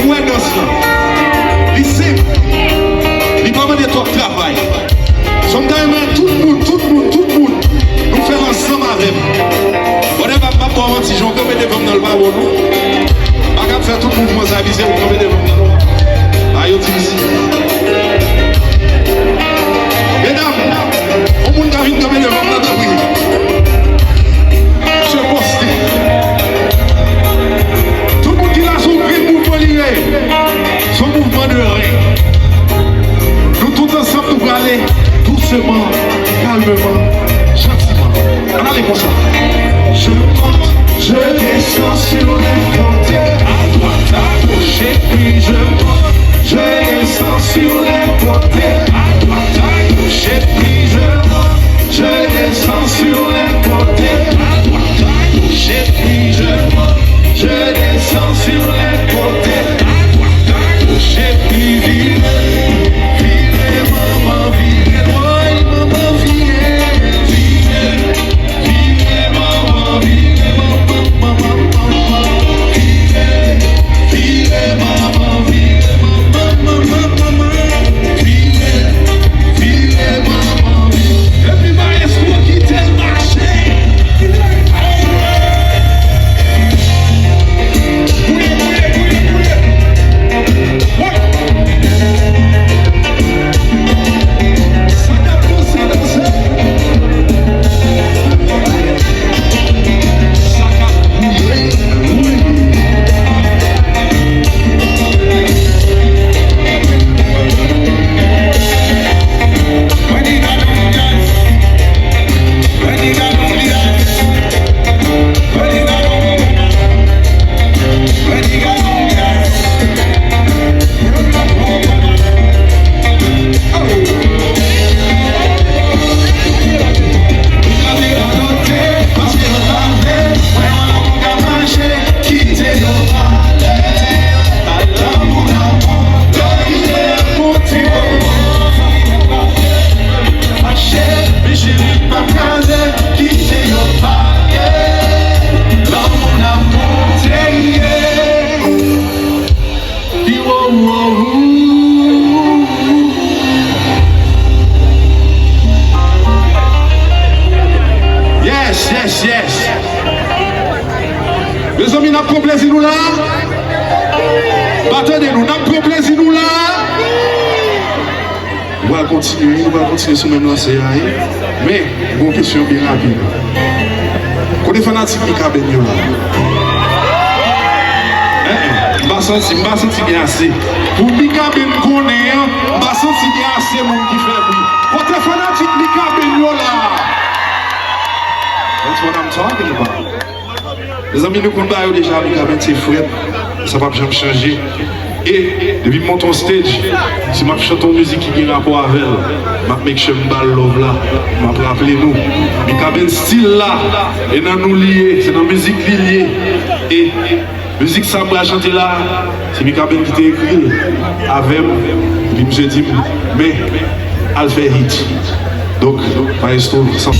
Nous sommes dans ça. Lycée, il n'y a pas de travail. Sometimes, tout le monde, nous faisons ensemble avec. On ne va pas pouvoir si j'en peux des femmes dans le bas, nous. On va faire tout le mouvement, ça visé, on peut des femmes dans le bas. Aïe, ici. Mesdames, au monde qui a vu tomber des femmes dans le bas. Je poste. Tout le monde qui a souffert le mouvement lié, son mouvement de rien. Nous tous ensemble, nous allons aller doucement, calmement, gentiment. On allait comme ça. Je monte, je descends sur les frontières. À droite, à gauche, et puis je monte, je descends sur les frontières. À droite, à gauche, et puis je monte, je descends sur les frontières. À droite, à gauche, et puis je monte, je descends sur les frontières. À droite, à gauche, et puis vivez, vivez, maman, vivez, maman, vivez, vivez, vivez, maman, vivez, maman, vivez, vivez, maman, vivez, maman, vivez, vivez, maman, vivez. Et puis, maestro qui t'aime marcher. Yes. Les amis, n'a pas plaisir nous là. Attendez-nous, n'a pas plaisir nous là. On va continuer sur le même lancé. Mais, bon question bien rapide. Quand les fanatiques qui cabent là. Je ne vais sentir bien assez. Pour les cabes qu'on connaît, je vais sentir bien assez de monde qui fait bruit. Quand les fanatiques qui cabent là. That's what I'm talking about. Les amis, nous combattons déjà avec la c'est frère, ça va jamais changer. Et depuis que je monte en stage, si je chante une musique qui a rapport avec elle, je make sure que je love là, je vais rappeler nous. Mais quand un style là, et dans nous lié, c'est dans la musique liée. Et la musique ça va chanter là, c'est Mikaben qui t'a écrit avec moi. Puis je dis, mais elle fait hit. Donc, pas histoire, sans